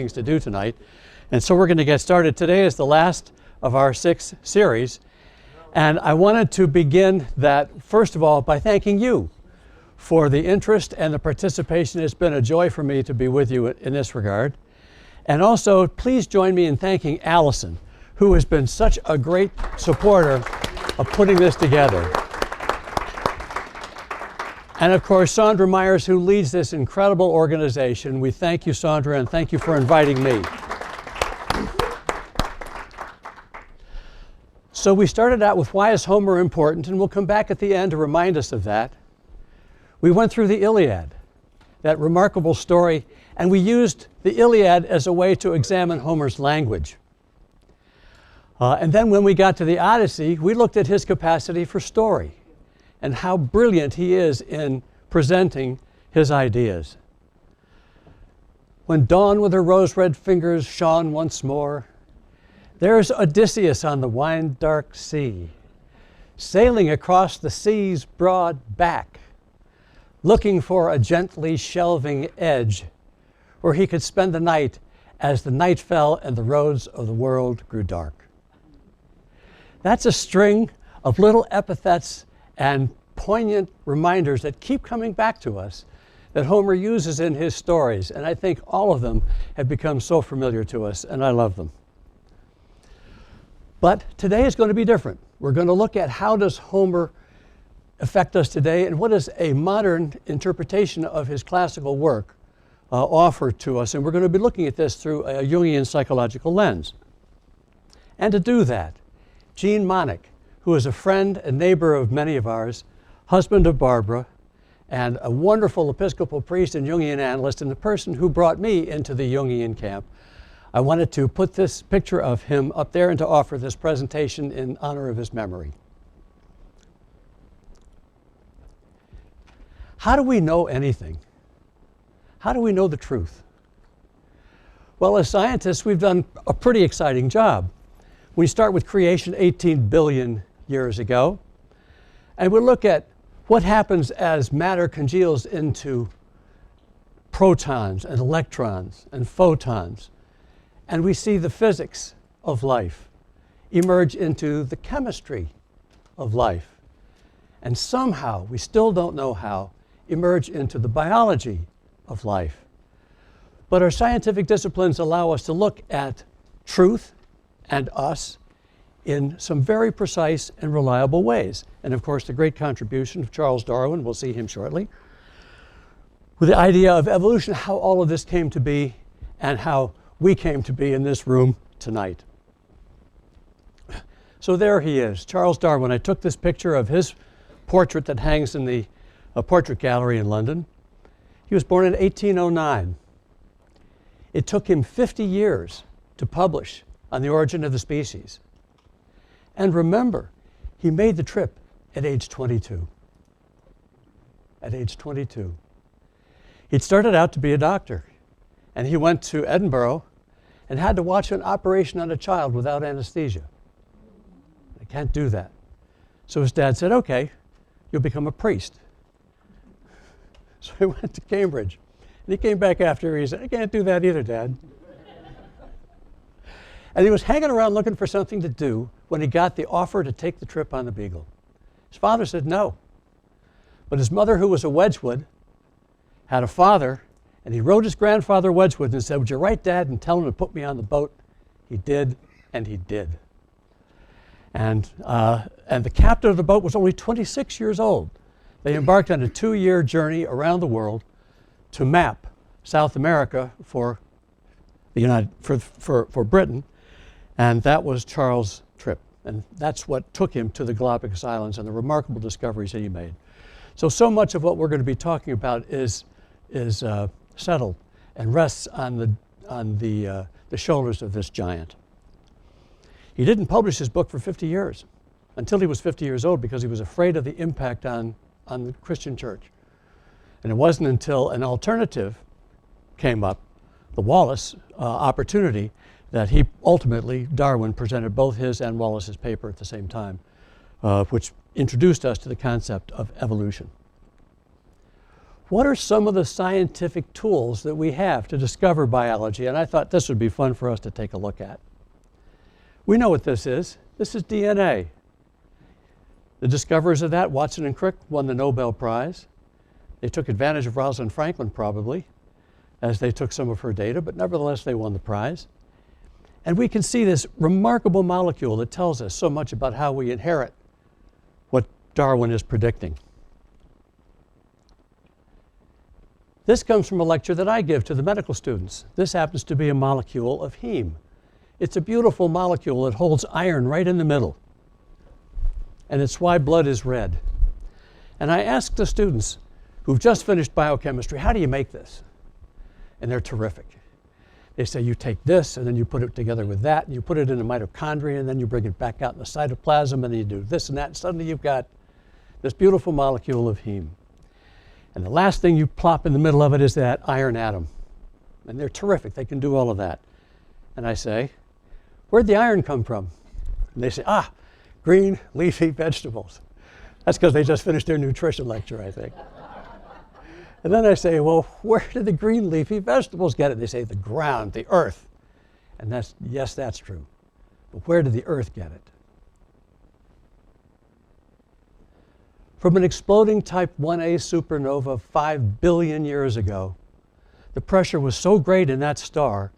things to do tonight. And so we're going to get started. Today is the last of our 6 series. And I wanted to begin that, first of all, by thanking you for the interest and the participation. It's been a joy for me to be with you in this regard. And also, please join me in thanking Allison, who has been such a great supporter of putting this together. And of course, Sandra Myers, who leads this incredible organization. We thank you, Sandra, and thank you for inviting me. So we started out with why is Homer important, and we'll come back at the end to remind us of that. We went through the Iliad, that remarkable story, and we used the Iliad as a way to examine Homer's language. And then when we got to the Odyssey, we looked at his capacity for story and how brilliant he is in presenting his ideas. When dawn with her rose-red fingers shone once more, there's Odysseus on the wine-dark sea, sailing across the sea's broad back, looking for a gently shelving edge where he could spend the night as the night fell and the roads of the world grew dark. That's a string of little epithets and poignant reminders that keep coming back to us that Homer uses in his stories, and I think all of them have become so familiar to us, and I love them. But today is going to be different. We're going to look at how does Homer affect us today, and what does a modern interpretation of his classical work offer to us, and we're going to be looking at this through a Jungian psychological lens. And to do that, Jean Monnik, who is a friend and neighbor of many of ours, husband of Barbara, and a wonderful Episcopal priest and Jungian analyst, and the person who brought me into the Jungian camp, I wanted to put this picture of him up there and to offer this presentation in honor of his memory. How do we know anything? How do we know the truth? Well, as scientists, we've done a pretty exciting job. We start with creation 18 billion years ago, and we look at what happens as matter congeals into protons and electrons and photons, and we see the physics of life emerge into the chemistry of life, and somehow, we still don't know how, emerge into the biology of life. But our scientific disciplines allow us to look at truth and us in some very precise and reliable ways. And of course, the great contribution of Charles Darwin, we'll see him shortly, with the idea of evolution, how all of this came to be and how we came to be in this room tonight. So there he is, Charles Darwin. I took this picture of his portrait that hangs in the portrait gallery in London. He was born in 1809. It took him 50 years to publish On the Origin of the Species. And remember, he made the trip at age 22. At age 22. He'd started out to be a doctor, and he went to Edinburgh and had to watch an operation on a child without anesthesia. I can't do that. So his dad said, okay, you'll become a priest. So he went to Cambridge, and he came back after. He said, I can't do that either, Dad. And he was hanging around looking for something to do when he got the offer to take the trip on the Beagle. His father said no. But his mother, who was a Wedgwood, had a father, and he wrote his grandfather Wedgwood and said, would you write Dad and tell him to put me on the boat? He did, and he did. And the captain of the boat was only 26 years old. They embarked on a 2-year journey around the world to map South America for for Britain, and that was Charles' trip. And that's what took him to the Galapagos Islands and the remarkable discoveries that he made. So much of what we're going to be talking about is settled and rests on the shoulders of this giant. He didn't publish his book for 50 years, until he was 50 years old, because he was afraid of the impact on the Christian church. And it wasn't until an alternative came up, the Wallace opportunity, that he ultimately, Darwin, presented both his and Wallace's paper at the same time, which introduced us to the concept of evolution. what are some of the scientific tools that we have to discover biology? And I thought this would be fun for us to take a look at. We know what this is. This is DNA. The discoverers of that, Watson and Crick, won the Nobel Prize. They took advantage of Rosalind Franklin, probably, as they took some of her data, but nevertheless they won the prize. And we can see this remarkable molecule that tells us so much about how we inherit what Darwin is predicting. This comes from a lecture that I give to the medical students. This happens to be a molecule of heme. It's a beautiful molecule that holds iron right in the middle. And it's why blood is red. And I ask the students who've just finished biochemistry, how do you make this? And they're terrific. They say you take this and then you put it together with that and you put it in a mitochondria and then you bring it back out in the cytoplasm and then you do this and that and suddenly you've got this beautiful molecule of heme. And the last thing you plop in the middle of it is that iron atom. And they're terrific. They can do all of that. And I say, where'd the iron come from? And they say, green leafy vegetables. That's because they just finished their nutrition lecture, I think. And then I say, well, where did the green leafy vegetables get it? They say, the ground, the earth. And that's, yes, that's true. But where did the earth get it? From an exploding type 1a supernova 5 billion years ago, the pressure was so great in that star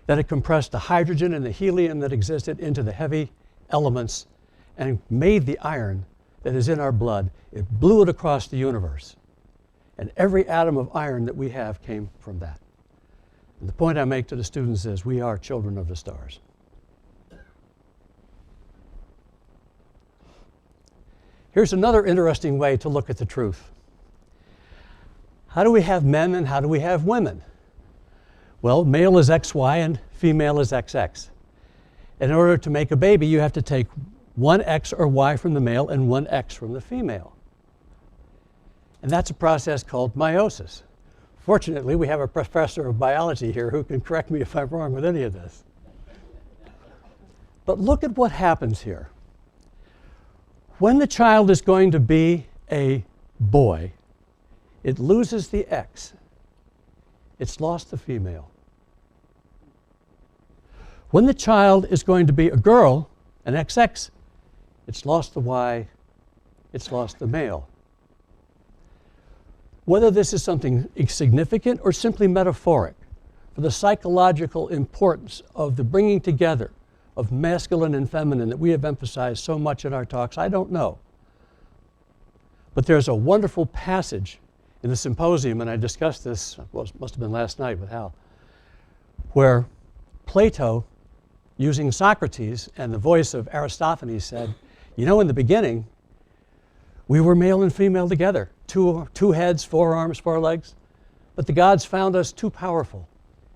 that it compressed the hydrogen and the helium that existed into the heavy elements and made the iron that is in our blood. It blew it across the universe. And every atom of iron that we have came from that. And the point I make to the students is we are children of the stars. Here's another interesting way to look at the truth. How do we have men and how do we have women? Well, male is XY and female is XX. In order to make a baby, you have to take one X or Y from the male and one X from the female. And that's a process called meiosis. Fortunately, we have a professor of biology here who can correct me if I'm wrong with any of this. But look at what happens here. When the child is going to be a boy, it loses the X. It's lost the female. When the child is going to be a girl, an XX, it's lost the Y, it's lost the male. Whether this is something significant or simply metaphoric for the psychological importance of the bringing together of masculine and feminine that we have emphasized so much in our talks, I don't know. But there's a wonderful passage in the symposium, and I discussed this, well, it must have been last night with Hal, where Plato, using Socrates and the voice of Aristophanes, said, you know, in the beginning, we were male and female together, two heads, 4 arms, 4 legs, but the gods found us too powerful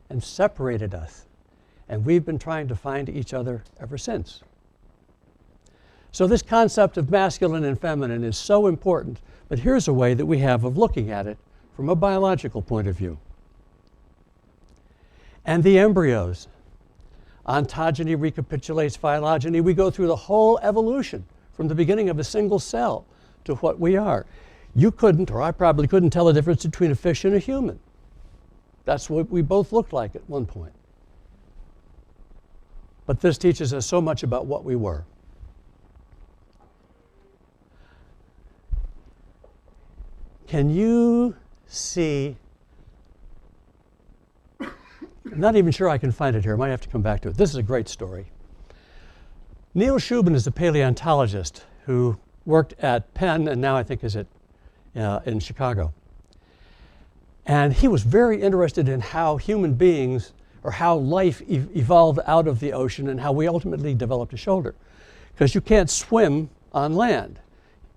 and separated us. And we've been trying to find each other ever since. So this concept of masculine and feminine is so important, but here's a way that we have of looking at it from a biological point of view. And the embryos. Ontogeny recapitulates phylogeny. We go through the whole evolution from the beginning of a single cell to what we are. You couldn't, or I probably couldn't tell the difference between a fish and a human. That's what we both looked like at one point. But this teaches us so much about what we were. Can you see? I'm not even sure I can find it here. I might have to come back to it. This is a great story. Neil Shubin is a paleontologist who worked at Penn and now I think is in Chicago. And he was very interested in how human beings or how life evolved out of the ocean and how we ultimately developed a shoulder. Because you can't swim on land.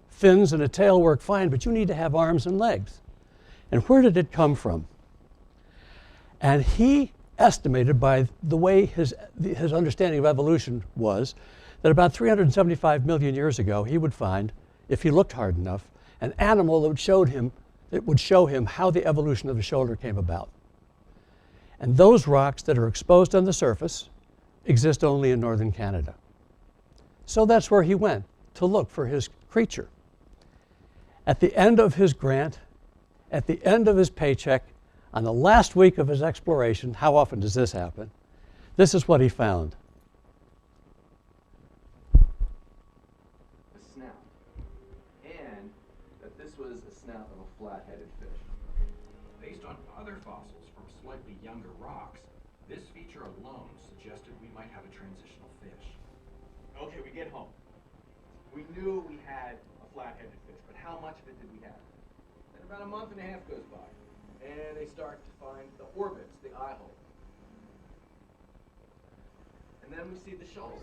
Fins and a tail work fine, but you need to have arms and legs. And where did it come from? And he estimated by the way his understanding of evolution was that about 375 million years ago, he would find, if he looked hard enough, an animal that would show him how the evolution of the shoulder came about. And those rocks that are exposed on the surface exist only in northern Canada. So that's where he went to look for his creature. At the end of his grant at the end of his paycheck, on the last week of his exploration, how often does this happen? This is what he found. A snout. And that this was a snout of a flat-headed fish. Based on other fossils from slightly younger rocks, this feature alone suggested we might have a transitional fish. Okay, we get home. We knew we had a flat-headed fish, but how much of it did we have? Then about a month and a half goes by, and they start to find the orbits, the eye hole. And then we see the shoulder,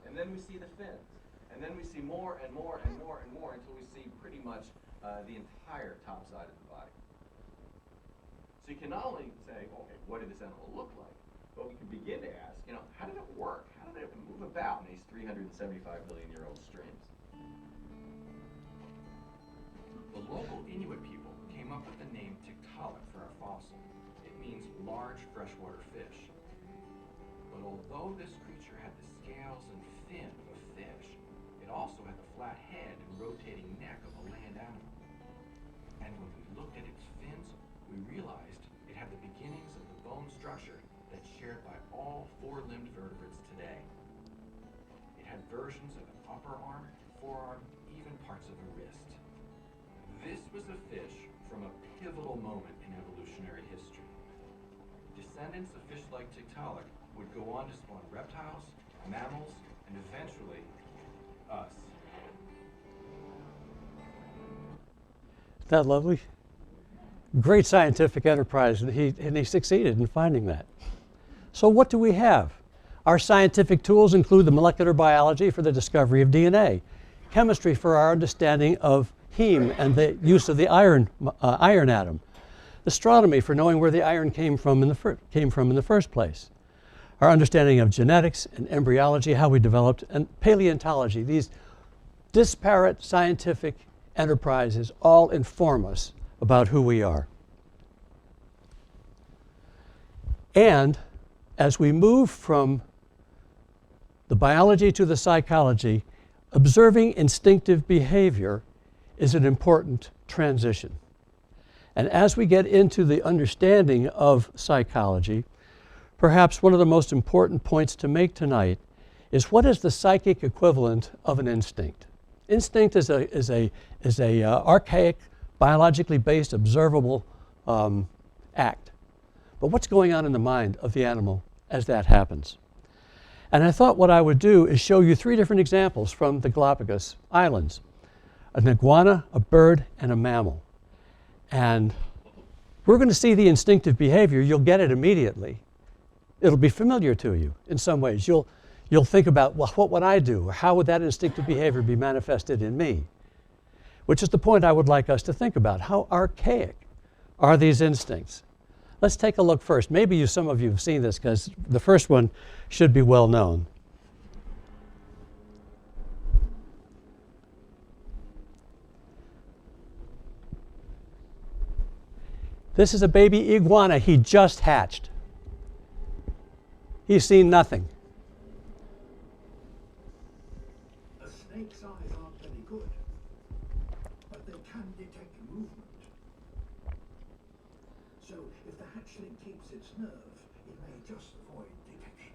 and then we see the fins, and then we see more and more and more and more until we see pretty much the entire top side of the body. So you can not only say, okay, what did this animal look like, but we can begin to ask, how did it work? How did it move about in these 375 billion-year-old streams? The local Inuit people came up with the name Tiktaalik for our fossil. It means large freshwater fish. But although this creature had the scales and fin of a fish, it also had the flat head and rotating neck of a land animal. And when we looked at its fins, we realized it had the beginnings of the bone structure that's shared by all four-limbed vertebrates today. It had versions of an upper arm, forearm, even parts of a wrist. This was a fish from a pivotal moment in evolutionary history. Descendants of fish like Tiktaalik would go on to spawn reptiles, mammals, and eventually, us. Isn't that lovely? Great scientific enterprise, and he succeeded in finding that. So what do we have? Our scientific tools include the molecular biology for the discovery of DNA, chemistry for our understanding of heme and the use of the iron atom, astronomy for knowing where the iron came from in the first place, our understanding of genetics and embryology, how we developed, and paleontology. These disparate scientific enterprises all inform us about who we are. And as we move from the biology to the psychology, observing instinctive behavior is an important transition. And as we get into the understanding of psychology, perhaps one of the most important points to make tonight is what is the psychic equivalent of an instinct? Instinct is a archaic, biologically based, observable act. But what's going on in the mind of the animal as that happens? And I thought what I would do is show you three different examples from the Galapagos Islands: an iguana, a bird, and a mammal. And we're going to see the instinctive behavior. You'll get it immediately. It'll be familiar to you in some ways. You'll think about, well, what would I do? Or how would that instinctive behavior be manifested in me? Which is the point I would like us to think about. How archaic are these instincts? Let's take a look first. Maybe some of you have seen this because the first one should be well known. This is a baby iguana. He just hatched. He's seen nothing. A snake's eyes aren't very good, but they can detect movement. So if the hatchling keeps its nerve, it may just avoid detection.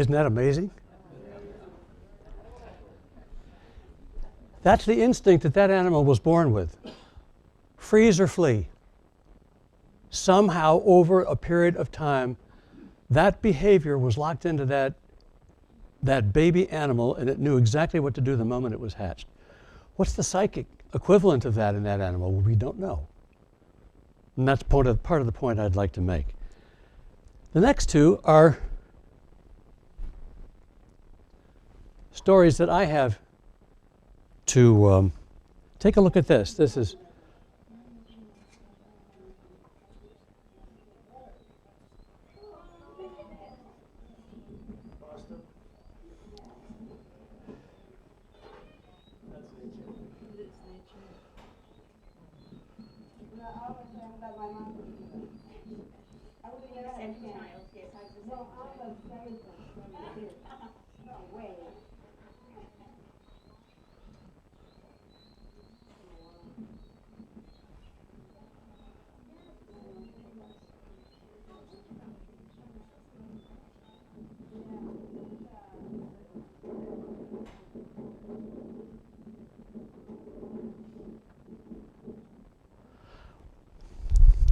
Isn't that amazing? That's the instinct that that animal was born with. Freeze or flee. Somehow, over a period of time, that behavior was locked into that baby animal, and it knew exactly what to do the moment it was hatched. What's the psychic equivalent of that in that animal? Well, we don't know. And that's part of the point I'd like to make. The next two are stories that I have to take a look at this. This is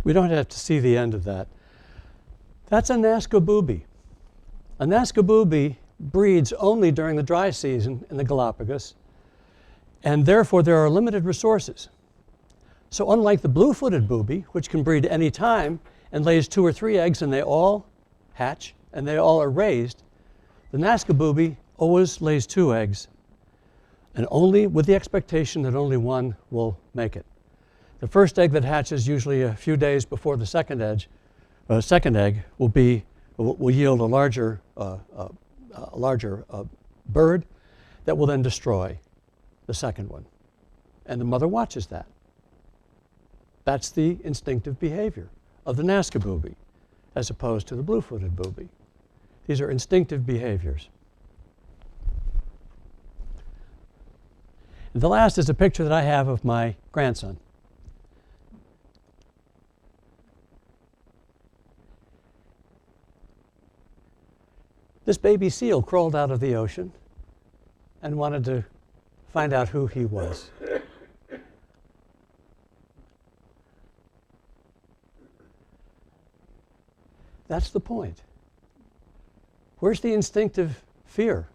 we don't have to see the end of that. That's a Nazca Booby. A Nazca Booby breeds only during the dry season in the Galapagos, and therefore there are limited resources. So unlike the blue-footed booby, which can breed any time and lays 2 or 3 eggs and they all hatch and they all are raised, the Nazca Booby always lays 2 eggs, and only with the expectation that only one will make it. The first egg that hatches usually a few days before the second egg will yield a larger bird that will then destroy the second one. And the mother watches that. That's the instinctive behavior of the Nazca Booby as opposed to the blue-footed booby. These are instinctive behaviors. And the last is a picture that I have of my grandson. This baby seal crawled out of the ocean and wanted to find out who he was. That's the point. Where's the instinctive fear?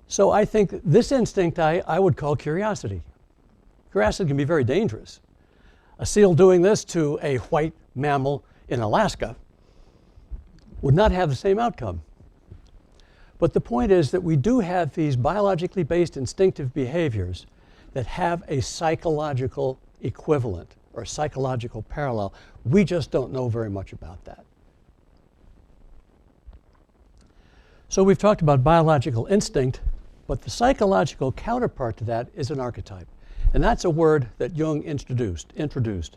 So I think this instinct I would call curiosity. Curiosity can be very dangerous. A seal doing this to a white mammal in Alaska would not have the same outcome. But the point is that we do have these biologically based instinctive behaviors that have a psychological equivalent or psychological parallel. We just don't know very much about that. So we've talked about biological instinct, but the psychological counterpart to that is an archetype. And that's a word that Jung introduced.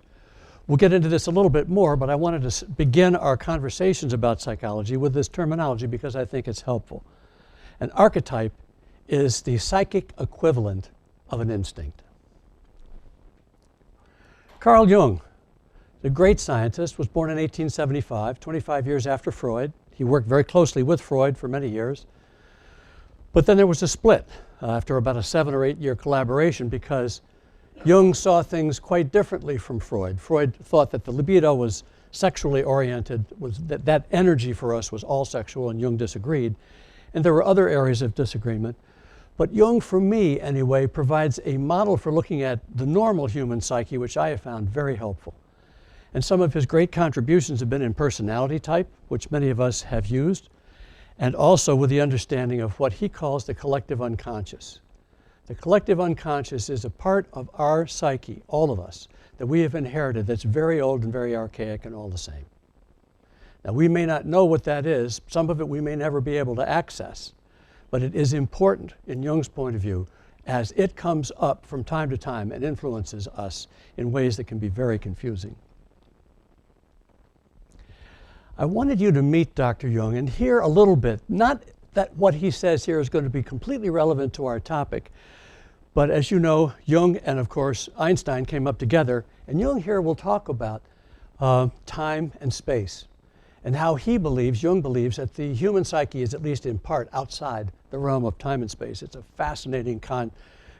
We'll get into this a little bit more, but I wanted to begin our conversations about psychology with this terminology because I think it's helpful. An archetype is the psychic equivalent of an instinct. Carl Jung, the great scientist, was born in 1875, 25 years after Freud. He worked very closely with Freud for many years. But then there was a split after about a 7 or 8 year collaboration because Jung saw things quite differently from Freud. Freud thought that the libido was sexually oriented, that energy for us was all sexual, and Jung disagreed. And there were other areas of disagreement. But Jung, for me anyway, provides a model for looking at the normal human psyche, which I have found very helpful. And some of his great contributions have been in personality type, which many of us have used, and also with the understanding of what he calls the collective unconscious. The collective unconscious is a part of our psyche, all of us, that we have inherited that's very old and very archaic and all the same. Now, we may not know what that is. Some of it we may never be able to access. But it is important, in Jung's point of view, as it comes up from time to time and influences us in ways that can be very confusing. I wanted you to meet Dr. Jung and hear a little bit, not that what he says here is going to be completely relevant to our topic, But as you know, Jung and of course Einstein came up together, and Jung here will talk about time and space and how he believes, Jung believes, that the human psyche is at least in part outside the realm of time and space. It's a fascinating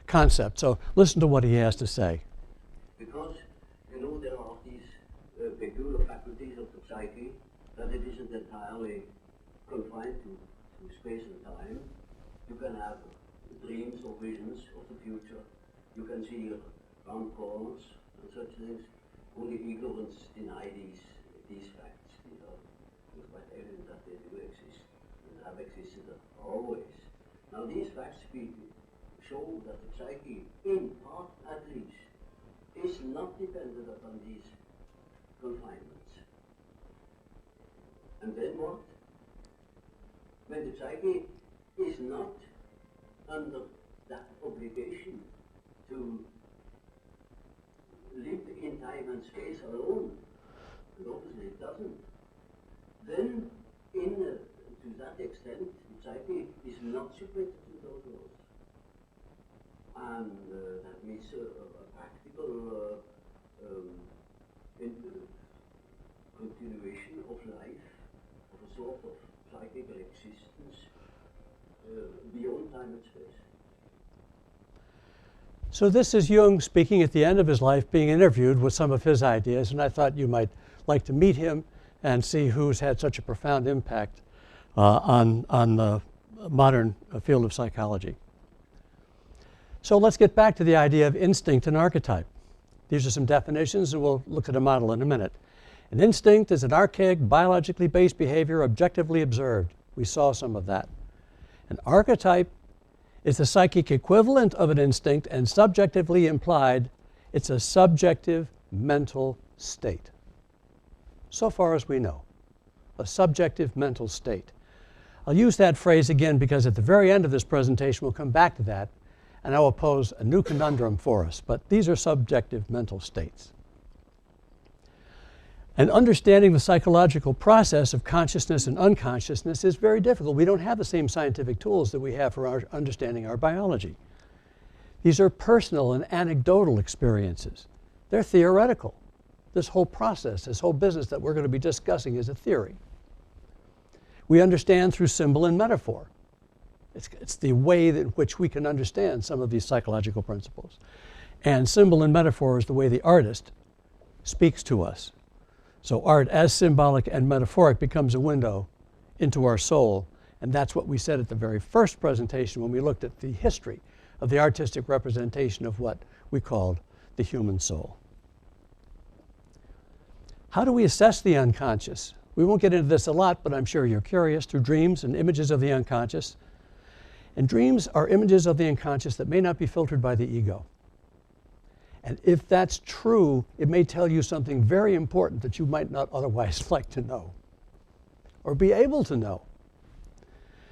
concept. So listen to what he has to say. Because, you know, there are these peculiar faculties of the psyche, that it isn't entirely confined to space and time. You can have dreams or visions of the future. You can see round corners and such things. Only ignorance deny these facts. It's quite evident that they do exist and have existed always. Now these facts show that the psyche, in part at least, is not dependent upon these confinements. And then what? When the psyche is not under that obligation to live in time and space alone, and obviously it doesn't, then to that extent the psyche is not subject to those laws. And that means a practical continuation of life, of a sort of psychical existence beyond time and space. So this is Jung speaking at the end of his life, being interviewed with some of his ideas, and I thought you might like to meet him and see who's had such a profound impact on the modern field of psychology. So let's get back to the idea of instinct and archetype. These are some definitions, and we'll look at a model in a minute. An instinct is an archaic, biologically based behavior objectively observed. We saw some of that. An archetype is the psychic equivalent of an instinct and subjectively implied. It's a subjective mental state. So far as we know, a subjective mental state. I'll use that phrase again because at the very end of this presentation we'll come back to that, and I will pose a new conundrum for us, but these are subjective mental states. And understanding the psychological process of consciousness and unconsciousness is very difficult. We don't have the same scientific tools that we have for understanding our biology. These are personal and anecdotal experiences. They're theoretical. This whole process, this whole business that we're going to be discussing is a theory. We understand through symbol and metaphor. It's the way in which we can understand some of these psychological principles. And symbol and metaphor is the way the artist speaks to us. So art, as symbolic and metaphoric, becomes a window into our soul. And that's what we said at the very first presentation when we looked at the history of the artistic representation of what we called the human soul. How do we assess the unconscious? We won't get into this a lot, but I'm sure you're curious, through dreams and images of the unconscious. And dreams are images of the unconscious that may not be filtered by the ego. And if that's true, it may tell you something very important that you might not otherwise like to know or be able to know.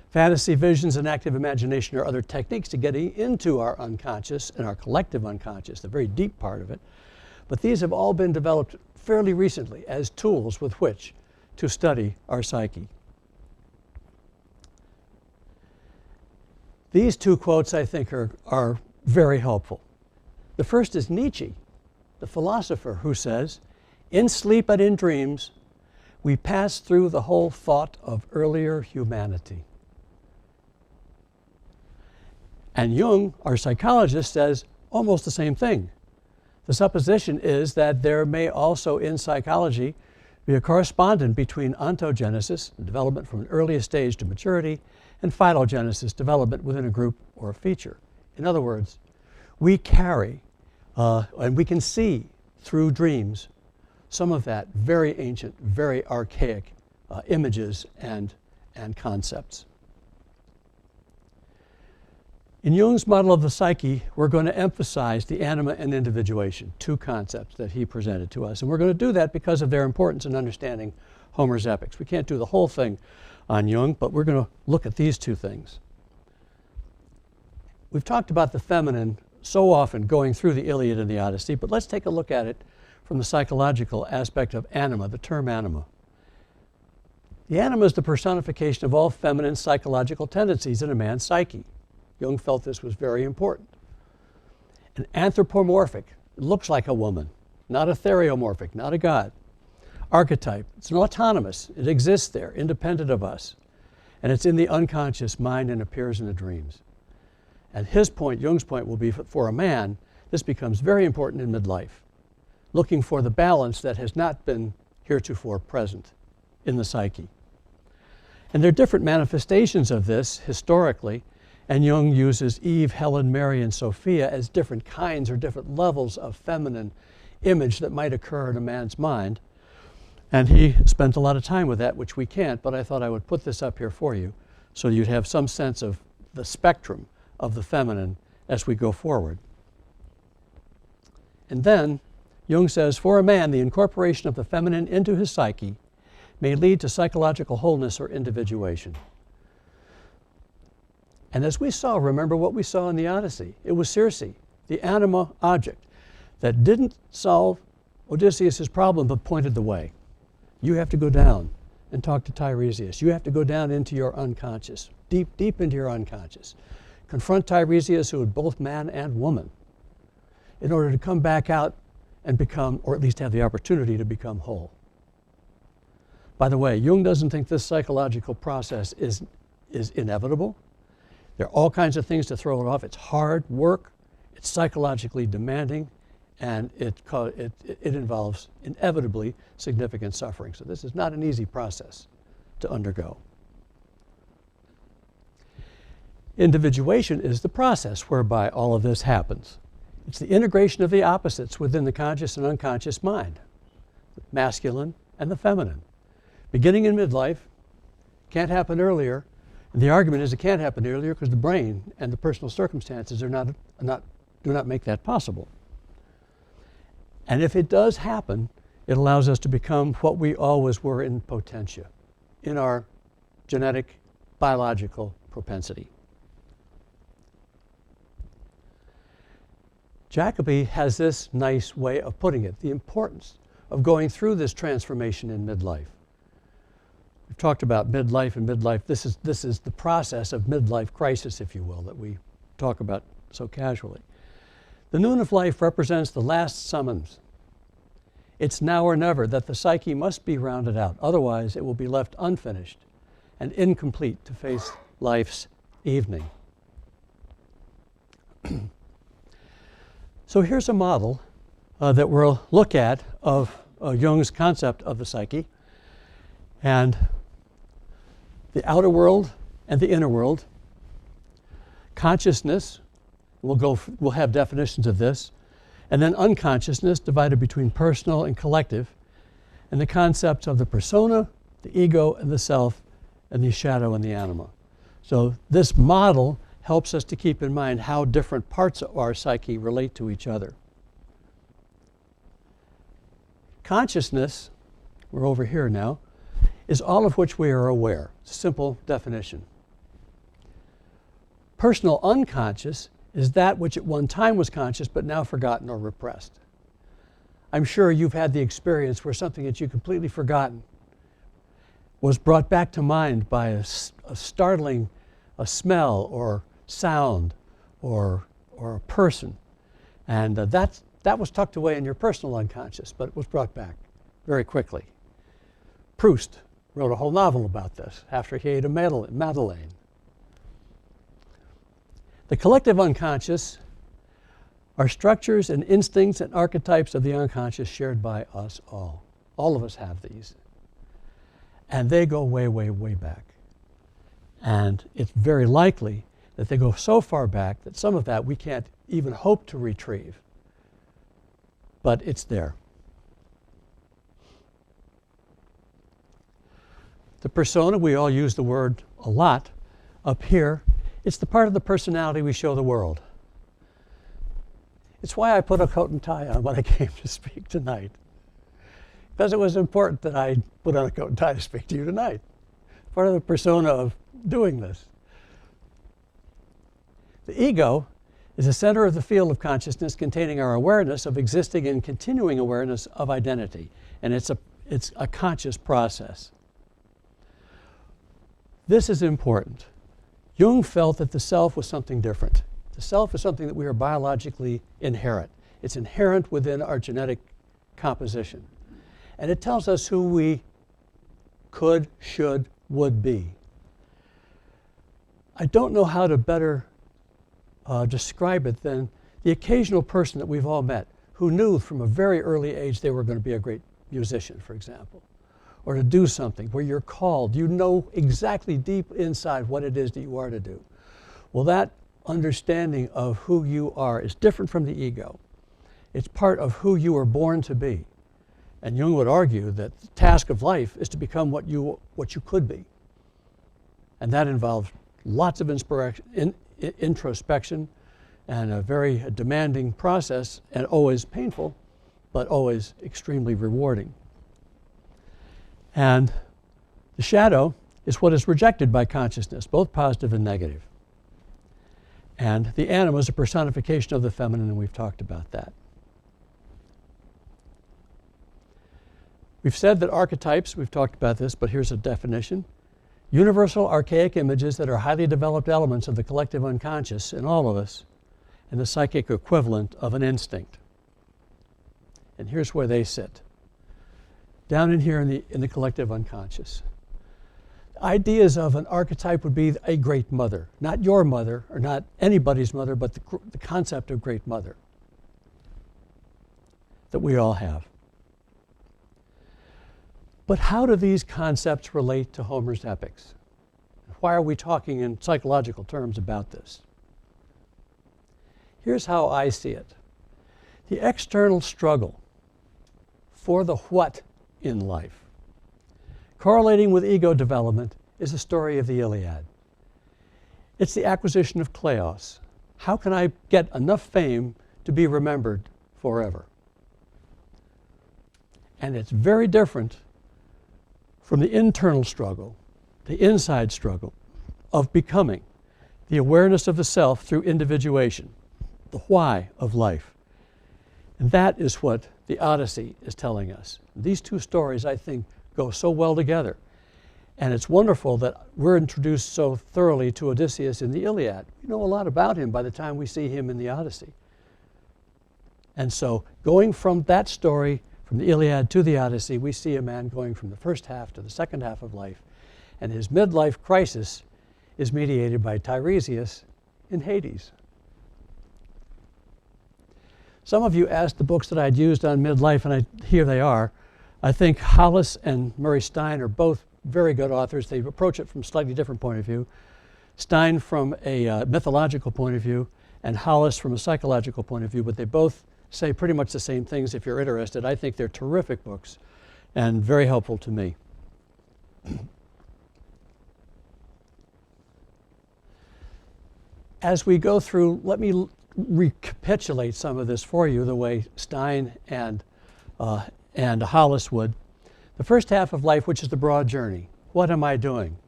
Fantasy, visions, and active imagination are other techniques to getting into our unconscious and our collective unconscious, the very deep part of it. But these have all been developed fairly recently as tools with which to study our psyche. These two quotes, I think, are very helpful. The first is Nietzsche, the philosopher, who says, "In sleep and in dreams, we pass through the whole thought of earlier humanity." And Jung, our psychologist, says almost the same thing. The supposition is that there may also in psychology be a correspondence between ontogenesis, development from an earliest stage to maturity, and phylogenesis, development within a group or a feature. In other words, we carry and we can see through dreams some of that very ancient, very archaic images and concepts. In Jung's model of the psyche, we're going to emphasize the anima and individuation, two concepts that he presented to us. And we're going to do that because of their importance in understanding Homer's epics. We can't do the whole thing on Jung, but we're going to look at these two things. We've talked about the feminine so often going through the Iliad and the Odyssey, but let's take a look at it from the psychological aspect of anima, the term anima. The anima is the personification of all feminine psychological tendencies in a man's psyche. Jung felt this was very important. an anthropomorphic, it looks like a woman, not a theriomorphic, not a god. Archetype, it's an autonomous, it exists there, independent of us. And it's in the unconscious mind and appears in the dreams. And his point, Jung's point, will be for a man, this becomes very important in midlife, looking for the balance that has not been heretofore present in the psyche. And there are different manifestations of this historically, and Jung uses Eve, Helen, Mary, and Sophia as different kinds or different levels of feminine image that might occur in a man's mind. And he spent a lot of time with that, which we can't, but I thought I would put this up here for you so you'd have some sense of the spectrum of the feminine as we go forward. And then Jung says, for a man, the incorporation of the feminine into his psyche may lead to psychological wholeness or individuation. And as we saw, remember what we saw in the Odyssey. It was Circe, the Anima object, that didn't solve Odysseus' problem but pointed the way. You have to go down and talk to Tiresias. You have to go down into your unconscious, deep, deep into your unconscious. Confront Tiresias, who is both man and woman, in order to come back out and become, or at least have the opportunity to become whole. By the way, Jung doesn't think this psychological process is inevitable. There are all kinds of things to throw it off. It's hard work, it's psychologically demanding, and it involves inevitably significant suffering. So this is not an easy process to undergo. Individuation is the process whereby all of this happens. It's the integration of the opposites within the conscious and unconscious mind, the masculine and the feminine. Beginning in midlife, can't happen earlier, and the argument is it can't happen earlier because the brain and the personal circumstances do not make that possible. And if it does happen, it allows us to become what we always were in potentia, in our genetic, biological propensity. Jacobi has this nice way of putting it, the importance of going through this transformation in midlife. We've talked about midlife and midlife. This is the process of midlife crisis, if you will, that we talk about so casually. The noon of life represents the last summons. It's now or never that the psyche must be rounded out. Otherwise, it will be left unfinished and incomplete to face life's evening. So here's a model that we'll look at of Jung's concept of the psyche, and the outer world and the inner world. Consciousness, we'll have definitions of this, and then unconsciousness divided between personal and collective, and the concepts of the persona, the ego, and the self, and the shadow and the anima. So this model helps us to keep in mind how different parts of our psyche relate to each other. Consciousness, we're over here now, is all of which we are aware. Simple definition. Personal unconscious is that which at one time was conscious but now forgotten or repressed. I'm sure you've had the experience where something that you completely forgotten was brought back to mind by a startling smell or sound or a person. And that was tucked away in your personal unconscious, but it was brought back very quickly. Proust wrote a whole novel about this after he ate a Madeleine. The collective unconscious are structures and instincts and archetypes of the unconscious shared by us all. All of us have these. And they go way, way, way back. And it's very likely that they go so far back that some of that we can't even hope to retrieve. But it's there. The persona, we all use the word a lot up here. It's the part of the personality we show the world. It's why I put a coat and tie on when I came to speak tonight. Because it was important that I put on a coat and tie to speak to you tonight. Part of the persona of doing this. The ego is the center of the field of consciousness containing our awareness of existing and continuing awareness of identity. And it's a conscious process. This is important. Jung felt that the self was something different. The self is something that we are biologically inherent. It's inherent within our genetic composition. And it tells us who we could, should, would be. I don't know how to better describe it than the occasional person that we've all met who knew from a very early age they were going to be a great musician, for example, or to do something where you're called. You know exactly deep inside what it is that you are to do. Well, that understanding of who you are is different from the ego. It's part of who you were born to be. And Jung would argue that the task of life is to become what you could be. And that involves lots of introspection and a very demanding process, and always painful, but always extremely rewarding. And the shadow is what is rejected by consciousness, both positive and negative. And the anima is a personification of the feminine, and we've talked about that. We've said that archetypes, we've talked about this, but here's a definition. Universal archaic images that are highly developed elements of the collective unconscious in all of us, and the psychic equivalent of an instinct. And here's where they sit. Down in here in the collective unconscious. Ideas of an archetype would be a great mother. Not your mother, or not anybody's mother, but the concept of great mother that we all have. But how do these concepts relate to Homer's epics? Why are we talking in psychological terms about this? Here's how I see it. The external struggle for the what in life, correlating with ego development, is the story of the Iliad. It's the acquisition of kleos. How can I get enough fame to be remembered forever? And it's very different from the internal struggle, the inside struggle of becoming, the awareness of the self through individuation, the why of life. And that is what the Odyssey is telling us. These two stories, I think, go so well together. And it's wonderful that we're introduced so thoroughly to Odysseus in the Iliad. We know a lot about him by the time we see him in the Odyssey. And so going from that story, from the Iliad to the Odyssey, we see a man going from the first half to the second half of life. And his midlife crisis is mediated by Tiresias in Hades. Some of you asked the books that I'd used on midlife, and here they are. I think Hollis and Murray Stein are both very good authors. They approach it from a slightly different point of view. Stein from a mythological point of view, and Hollis from a psychological point of view, but they both say pretty much the same things if you're interested. I think they're terrific books and very helpful to me. As we go through, let me recapitulate some of this for you the way Stein and Hollis would. The first half of life, which is the broad journey, what am I doing?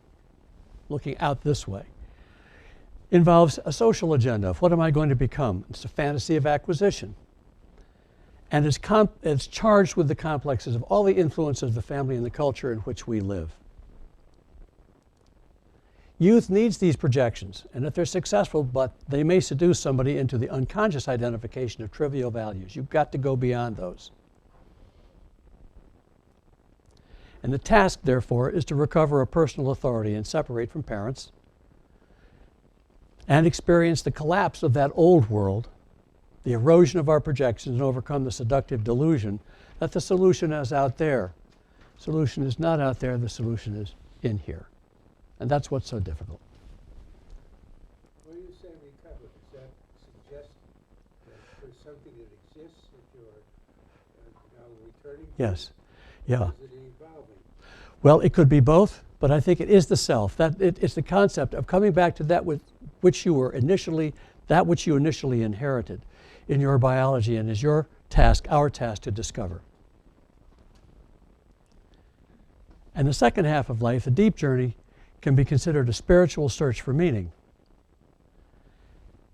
Looking out this way, involves a social agenda of what am I going to become? It's a fantasy of acquisition. And it's charged with the complexes of all the influences of the family and the culture in which we live. Youth needs these projections, and if they're successful, but they may seduce somebody into the unconscious identification of trivial values. You've got to go beyond those. And the task, therefore, is to recover a personal authority and separate from parents and experience the collapse of that old world, the erosion of our projections, and overcome the seductive delusion that the solution is out there. The solution is not out there, the solution is in here. And that's what's so difficult. When you say recover, does that suggest that there's something that exists that you're now returning to? Yes. Yeah. Or is it evolving? Well, it could be both, but I think it is the self. It's the concept of coming back to that which you were initially, that which you initially inherited in your biology, and is your task, our task, to discover. And the second half of life, the deep journey, can be considered a spiritual search for meaning.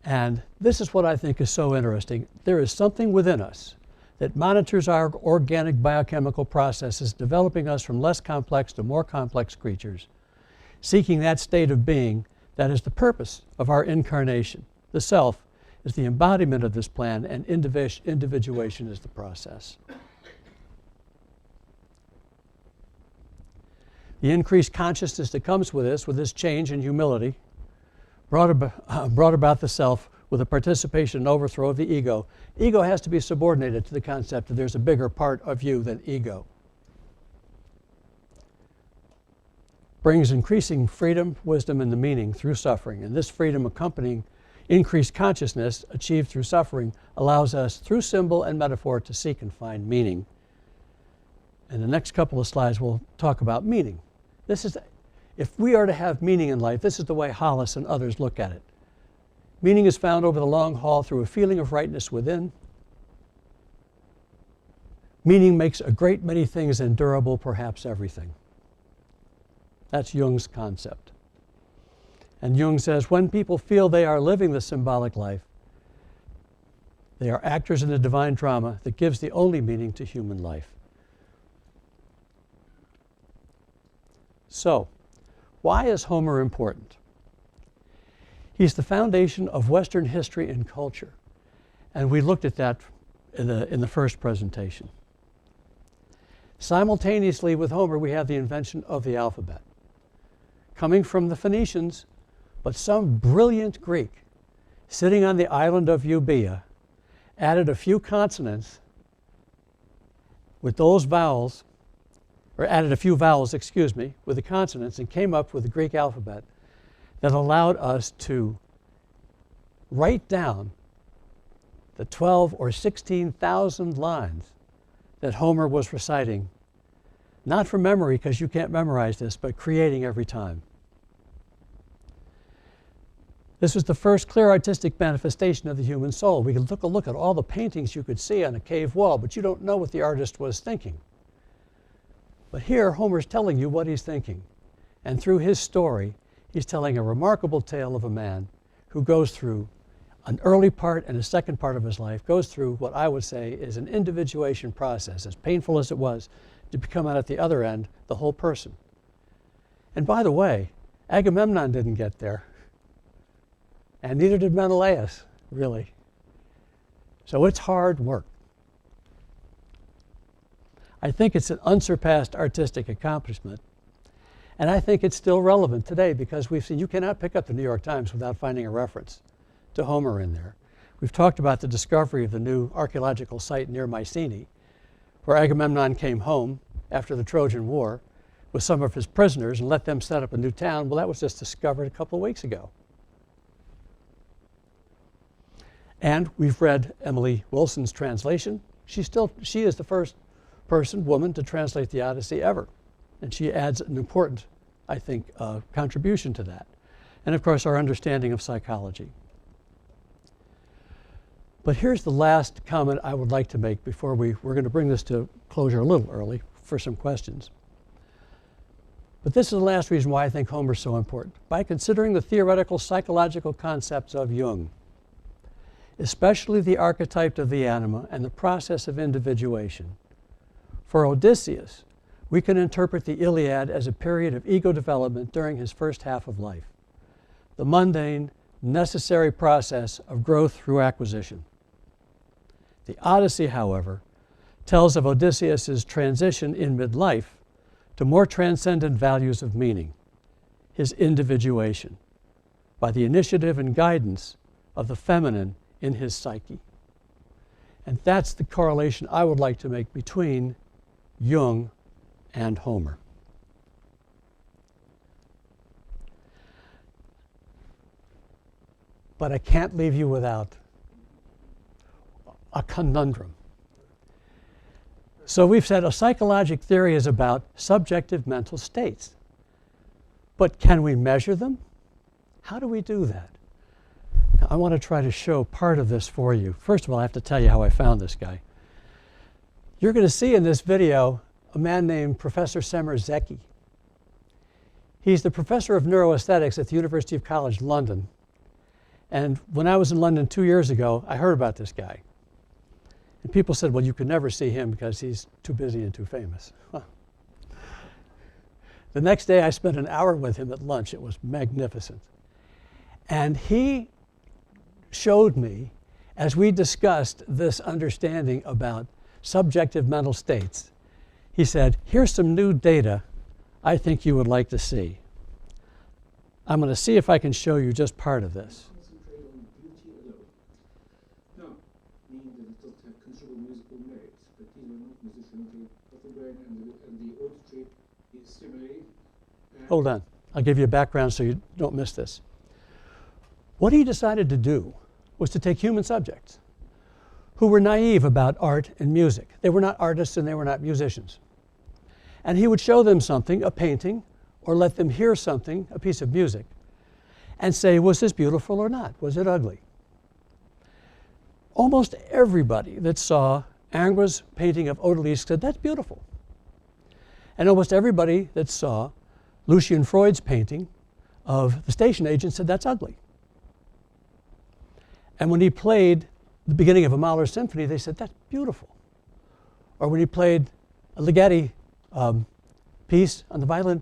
And this is what I think is so interesting. There is something within us that monitors our organic biochemical processes, developing us from less complex to more complex creatures, seeking that state of being that is the purpose of our incarnation. The self is the embodiment of this plan, and individuation is the process. The increased consciousness that comes with this change in humility, brought about the self with a participation and overthrow of the ego. Ego has to be subordinated to the concept that there's a bigger part of you than ego. Brings increasing freedom, wisdom, and the meaning through suffering. And this freedom accompanying increased consciousness achieved through suffering allows us, through symbol and metaphor, to seek and find meaning. In the next couple of slides, we'll talk about meaning. If we are to have meaning in life, this is the way Hollis and others look at it. Meaning is found over the long haul through a feeling of rightness within. Meaning makes a great many things endurable, perhaps everything. That's Jung's concept. And Jung says, when people feel they are living the symbolic life, they are actors in the divine drama that gives the only meaning to human life. So, why is Homer important? He's the foundation of Western history and culture. And we looked at that in the first presentation. Simultaneously with Homer, we have the invention of the alphabet. Coming from the Phoenicians, but some brilliant Greek sitting on the island of Euboea added a few consonants with those vowels, or added a few vowels, with the consonants, and came up with the Greek alphabet that allowed us to write down the 12 or 16,000 lines that Homer was reciting, not from memory, because you can't memorize this, but creating every time. This was the first clear artistic manifestation of the human soul. We could look at all the paintings you could see on a cave wall, but you don't know what the artist was thinking. But here, Homer's telling you what he's thinking. And through his story, he's telling a remarkable tale of a man who goes through an early part and a second part of his life, goes through what I would say is an individuation process, as painful as it was, to become out at the other end the whole person. And by the way, Agamemnon didn't get there. And neither did Menelaus, really. So it's hard work. I think it's an unsurpassed artistic accomplishment. And I think it's still relevant today because we've seen you cannot pick up the New York Times without finding a reference to Homer in there. We've talked about the discovery of the new archaeological site near Mycenae, where Agamemnon came home after the Trojan War with some of his prisoners and let them set up a new town. Well, that was just discovered a couple of weeks ago. And we've read Emily Wilson's translation. She is the first woman to translate the Odyssey ever. And she adds an important, I think, contribution to that. And of course, our understanding of psychology. But here's the last comment I would like to make before we're going to bring this to closure a little early for some questions. But this is the last reason why I think Homer's so important. By considering the theoretical psychological concepts of Jung, especially the archetype of the anima and the process of individuation, for Odysseus, we can interpret the Iliad as a period of ego development during his first half of life, the mundane, necessary process of growth through acquisition. The Odyssey, however, tells of Odysseus' transition in midlife to more transcendent values of meaning, his individuation, by the initiative and guidance of the feminine in his psyche. And that's the correlation I would like to make between Jung and Homer. But I can't leave you without a conundrum. So we've said a psychologic theory is about subjective mental states. But can we measure them? How do we do that? Now, I want to try to show part of this for you. First of all, I have to tell you how I found this guy. You're going to see in this video a man named Professor Semir Zeki. He's the professor of neuroaesthetics at the University of College London. And when I was in London 2 years ago, I heard about this guy. And people said, well, you could never see him because he's too busy and too famous. Well, the next day, I spent an hour with him at lunch. It was magnificent. And he showed me, as we discussed this understanding about subjective mental states, he said, here's some new data I think you would like to see. I'm going to see if I can show you just part of this. Concentrate on beauty alone. Now, meaning that it doesn't have considerable musical merits, but these are not musicians, but the brain and the auditory stimuli. Hold on. I'll give you a background so you don't miss this. What he decided to do was to take human subjects who were naive about art and music. They were not artists and they were not musicians. And he would show them something, a painting, or let them hear something, a piece of music, and say, was this beautiful or not? Was it ugly? Almost everybody that saw Ingres's painting of Odalisque said, that's beautiful. And almost everybody that saw Lucian Freud's painting of the station agent said, that's ugly. And when he played the beginning of a Mahler symphony, they said, that's beautiful. Or when he played a Ligeti piece on the violin,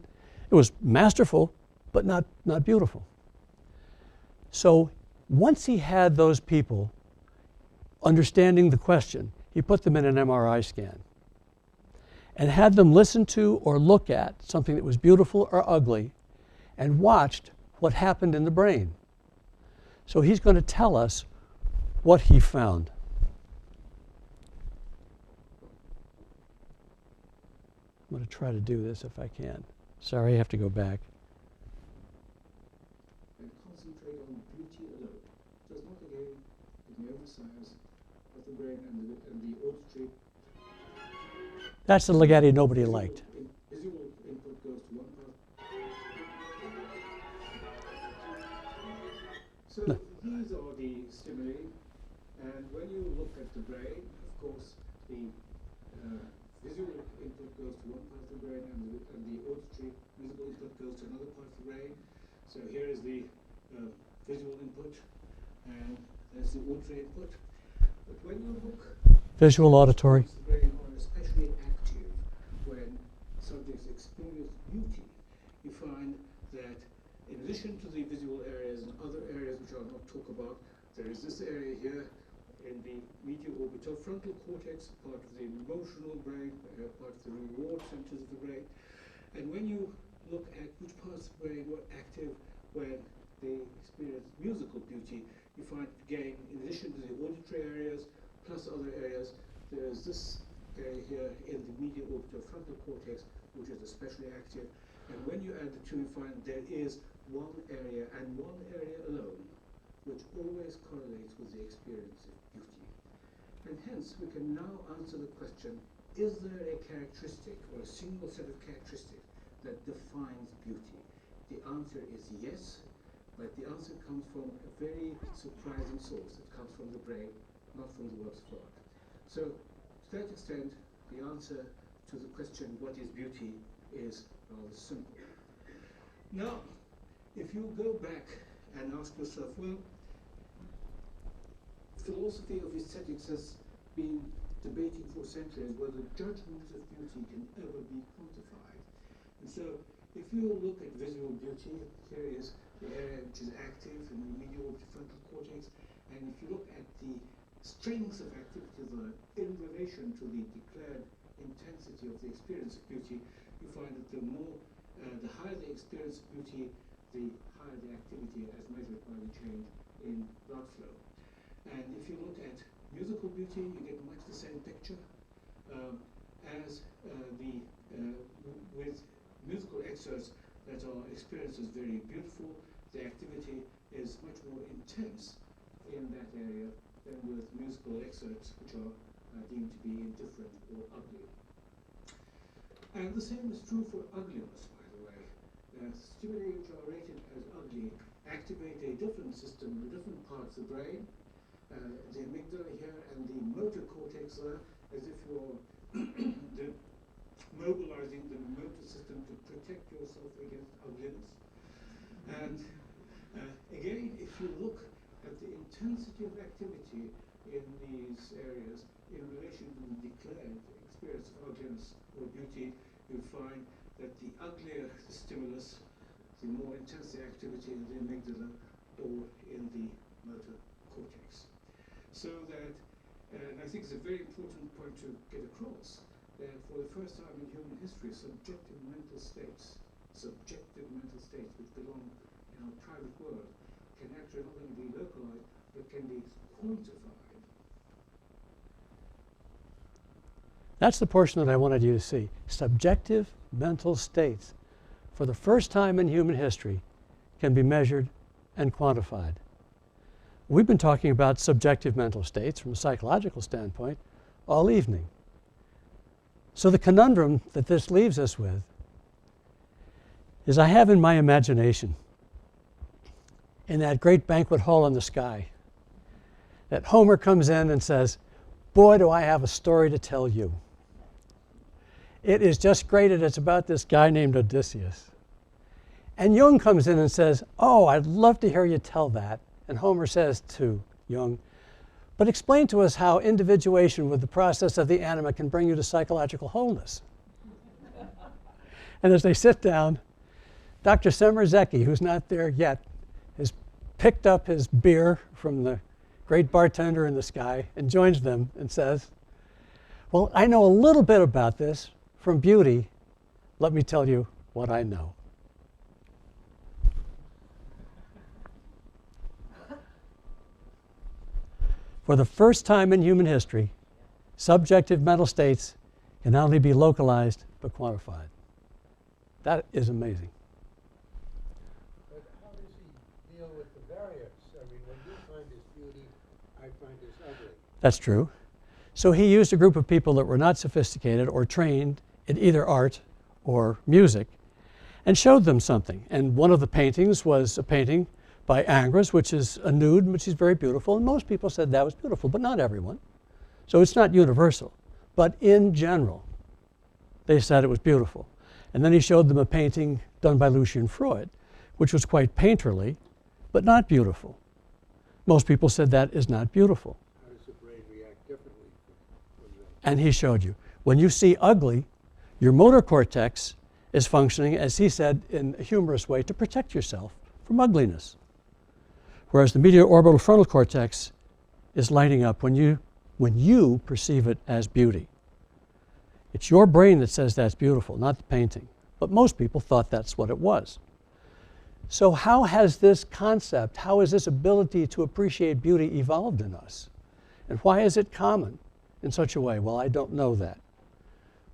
it was masterful, but not beautiful. So once he had those people understanding the question, he put them in an MRI scan and had them listen to or look at something that was beautiful or ugly and watched what happened in the brain. So he's going to tell us what he found. I'm going to try to do this if I can. Sorry, I have to go back. And concentrate on beauty alone. Does not again emphasize what the brain and the auditory. That's the Ligeti nobody liked. Visual input goes to one part. So No. these are the stimuli, and when you look at the brain, of course, the visual input goes to one part of the brain, and the auditory musical input goes to another part of the brain. So here is the visual input, and there's the auditory input. But when you look, Visual, auditory. the brain are especially active when subjects experience beauty. You find that in addition to the visual areas and other areas which I'll not talk about, there is this area here in the medial orbital frontal cortex, part of the emotional brain, part of the reward centers of the brain. And when you look at which parts of the brain were active when they experience musical beauty, you find again, in addition to the auditory areas, plus other areas, there is this area here in the medial orbital frontal cortex, which is especially active. And when you add the two, you find there is one area and one area alone, which always correlates with the experience of beauty. And hence, we can now answer the question, is there a characteristic or a single set of characteristics that defines beauty? The answer is yes, but the answer comes from a very surprising source. It comes from the brain, not from the works of art. So, to that extent, the answer to the question, what is beauty, is rather simple. Now, if you go back and ask yourself, well, philosophy of aesthetics has been debating for centuries whether judgments of beauty can ever be quantified. And so, if you look at visual beauty, here is the area which is active in the medial frontal cortex, and if you look at the strengths of activity in relation to the declared intensity of the experience of beauty, you find that the higher the experience of beauty, the higher the activity as measured by the change in blood flow. And if you look at musical beauty, you get much the same picture as with musical excerpts that are experienced as very beautiful, the activity is much more intense in that area than with musical excerpts which are deemed to be indifferent or ugly. And the same is true for ugliness, by the way. Stimuli which are rated as ugly activate a different system in different parts of the brain. The amygdala here and the motor cortex there, as if you're mobilizing the motor system to protect yourself against ugliness. And again, if you look at the intensity of activity in these areas in relation to the declared experience of ugliness or beauty, you find that the uglier the stimulus, the more intense the activity in the amygdala or in the motor cortex. So that, and I think it's a very important point to get across, that for the first time in human history, subjective mental states which belong in our private world, can actually not only be localized, but can be quantified. That's the portion that I wanted you to see. Subjective mental states, for the first time in human history, can be measured and quantified. We've been talking about subjective mental states from a psychological standpoint all evening. So the conundrum that this leaves us with is I have in my imagination, in that great banquet hall in the sky, that Homer comes in and says, "Boy, do I have a story to tell you. It is just great, and it's about this guy named Odysseus." And Jung comes in and says, "Oh, I'd love to hear you tell that." And Homer says to Jung, "But explain to us how individuation with the process of the anima can bring you to psychological wholeness." And as they sit down, Dr. Semerzecki, who's not there yet, has picked up his beer from the great bartender in the sky and joins them and says, "Well, I know a little bit about this from beauty. Let me tell you what I know." For the first time in human history, subjective mental states can not only be localized but quantified. That is amazing. But how does he deal with the variance? I mean, when you find this beauty, I find this ugly. That's true. So he used a group of people that were not sophisticated or trained in either art or music and showed them something. And one of the paintings was a painting by Ingres, which is a nude, which is very beautiful. And most people said that was beautiful, but not everyone. So it's not universal. But in general, they said it was beautiful. And then he showed them a painting done by Lucian Freud, which was quite painterly, but not beautiful. Most people said that is not beautiful. How does the brain react differently from that? And he showed you. When you see ugly, your motor cortex is functioning, as he said in a humorous way, to protect yourself from ugliness. Whereas the medial orbital frontal cortex is lighting up when you perceive it as beauty. It's your brain that says that's beautiful, not the painting. But most people thought that's what it was. So how has this concept, how has this ability to appreciate beauty evolved in us? And why is it common in such a way? Well, I don't know that.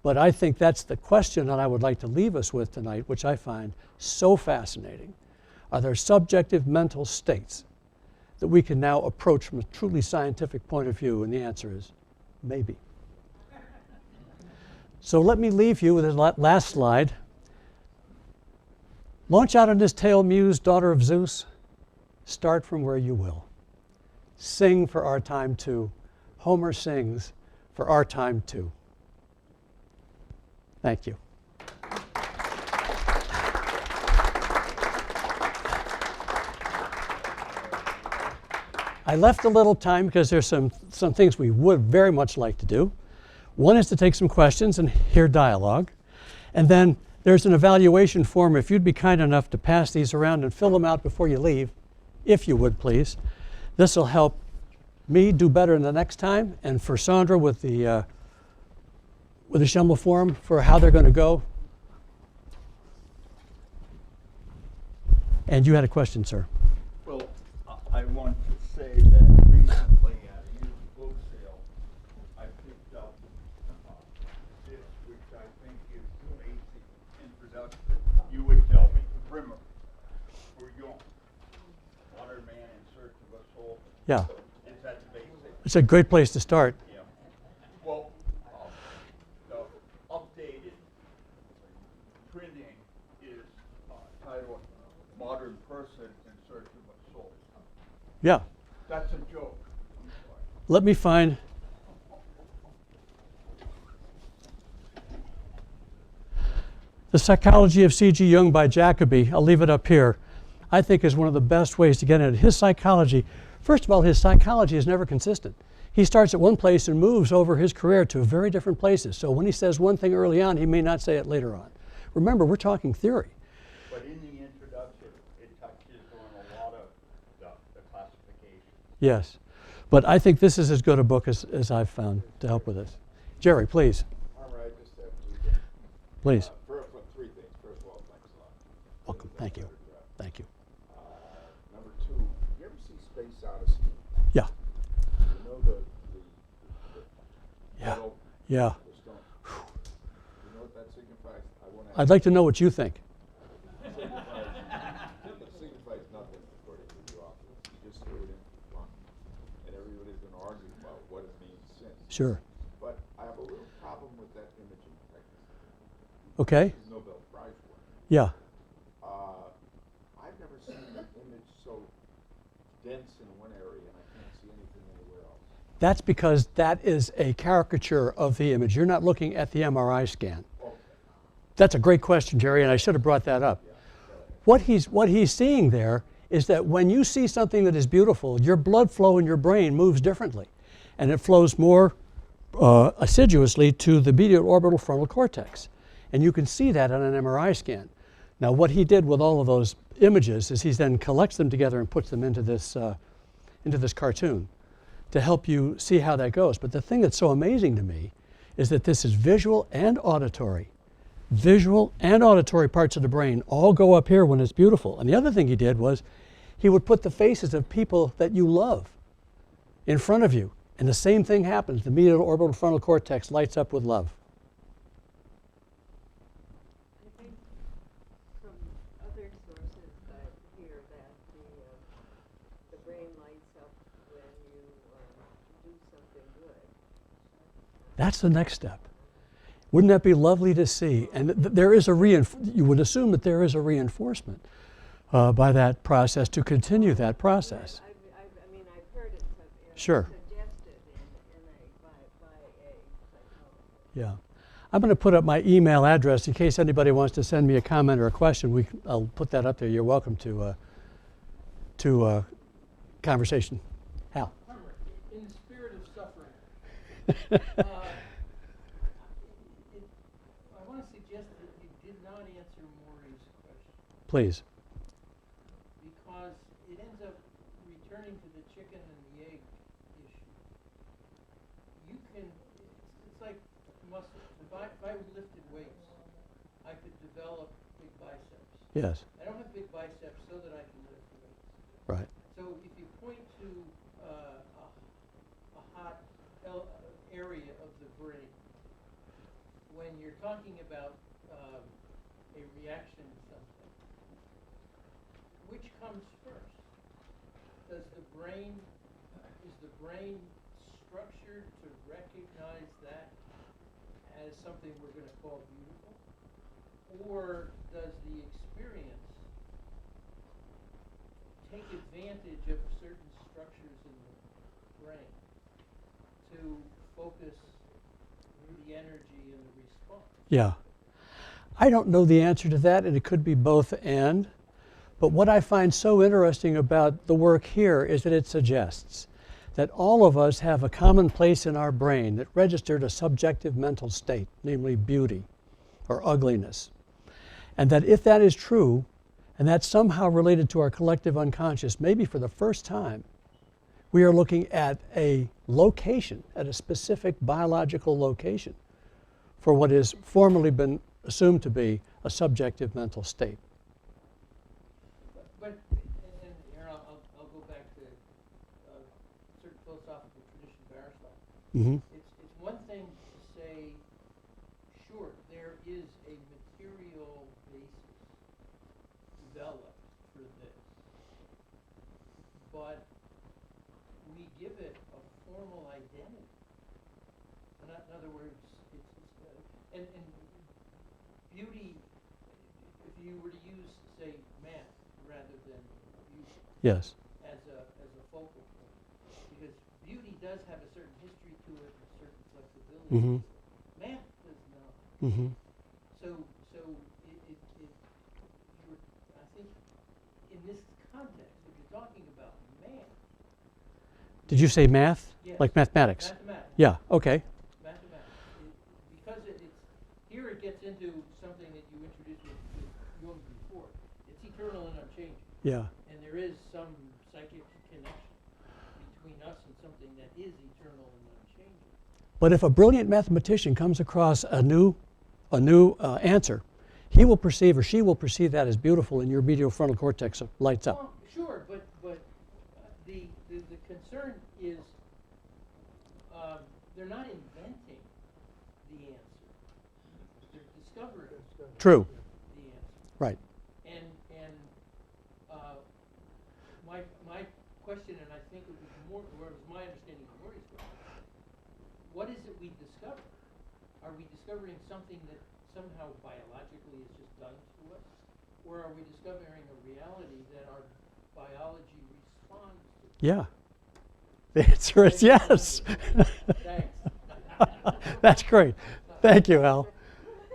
But I think that's the question that I would like to leave us with tonight, which I find so fascinating. Are there subjective mental states that we can now approach from a truly scientific point of view? And the answer is maybe. So let me leave you with the last slide. Launch out on this tale, Muse, daughter of Zeus. Start from where you will. Sing for our time too. Homer sings for our time too. Thank you. I left a little time because there's some things we would very much like to do. One is to take some questions and hear dialogue. And then there's an evaluation form. If you'd be kind enough to pass these around and fill them out before you leave, if you would please. This will help me do better the next time, and for Sandra with the Schemmel form for how they're going to go. And you had a question, sir. Well, I want to say that recently at a used book sale, I picked up this, which I think is the basic introduction. You would tell me, Rimmer, for Jung, Modern Man in Search of a Soul. Yeah. Is that the basic? It's a great place to start. Yeah. Well, the updated printing is titled Modern Person in Search of a Soul. Yeah. That's a joke. Let me find. The Psychology of C.G. Jung by Jacobi, I'll leave it up here, I think is one of the best ways to get into his psychology. First of all, his psychology is never consistent. He starts at one place and moves over his career to very different places. So when he says one thing early on, he may not say it later on. Remember, we're talking theory. But in the introduction, it touches on a lot of the classification. Yes. But I think this is as good a book as I've found to help with this. Jerry, please. Harmar, I just have two things. Please. Three things. First of all, thanks a lot. Welcome. Thank you. Thank you. Number two, you ever see Space Odyssey? Yeah. You know the Yeah. metal, Yeah. the stone. You know what that signifies? I won't ask. I'd like to know what you think. It signifies nothing according to the author. You just threw it in for fun. And everybody's been arguing about what it means since. Sure. But I have a little problem with that imaging technique. Okay. This is Nobel Prize work. Yeah. I've never seen an image so dense in one area and I can't see anything anywhere else. That's because that is a caricature of the image. You're not looking at the MRI scan. Okay. That's a great question, Jerry, and I should have brought that up. What he's seeing there is that when you see something that is beautiful, your blood flow in your brain moves differently, and it flows more assiduously to the medial orbital frontal cortex. And you can see that on an MRI scan. Now, what he did with all of those images is he then collects them together and puts them into this cartoon to help you see how that goes. But the thing that's so amazing to me is that this is visual and auditory. Visual and auditory parts of the brain all go up here when it's beautiful. And the other thing he did was he would put the faces of people that you love in front of you. And the same thing happens. The medial orbital frontal cortex lights up with love. I think from other sources I hear that the brain lights up when you do something good. That's the next step. Wouldn't that be lovely to see? And there is you would assume that there is a reinforcement by that process to continue that process. I mean, I've heard it Sure. suggested by a psychologist. Yeah. I'm going to put up my email address in case anybody wants to send me a comment or a question. I'll put that up there. You're welcome to conversation. Hal. In the spirit of suffering, I want to suggest that you did not answer Maury's question, Please. because it ends up returning to the chicken and the egg issue. You can, it's like muscle. If I lifted weights, I could develop big biceps. Yes. I don't have big biceps so that I can lift weights. Right. So if you point to a hot area of the brain, when you're talking about a reaction to something, which comes first? Is the brain structured to recognize that as something we're going to call beautiful? Or does the experience take advantage of certain structures in the brain to focus the energy and the response? Yeah. I don't know the answer to that, and it could be both and. But what I find so interesting about the work here is that it suggests that all of us have a common place in our brain that registered a subjective mental state, namely beauty or ugliness. And that if that is true, and that's somehow related to our collective unconscious, maybe for the first time, we are looking at a location, at a specific biological location for what has formerly been assumed to be a subjective mental state. But and here I'll go back to certain philosophical tradition of Aristotle. Mm-hmm. It's one thing to say, sure, there is a material basis developed for this, but we give it a formal identity. In other words, and beauty, if you were to use, say, math rather than beauty Yes. as a focal point, because beauty does have a certain history to it and a certain flexibility. Mm-hmm. Math does not. Mm-hmm. So I think in this context, if you're talking about math, Did you say math? Yes. Like mathematics? mathematics, Yeah, okay. mathematics, because it's here it gets into something that you introduced with Jung before. It's eternal and unchanging. Yeah. And there is some psychic connection between us and something that is eternal and unchanging. But if a brilliant mathematician comes across a new answer, he will perceive or she will perceive that as beautiful, and your medial frontal cortex lights up. Well, sure, but the concern is they're not inventing the answer. They're discovering True. the answer. Right. And my question, and I think it was more, or it was my understanding of Murray's question, what is it we discover? Are we discovering something that somehow biologically is just done to us? Or are we discovering a reality that our biology responds to? Yeah. The answer is yes. Thanks. That's great. Thank you, Al.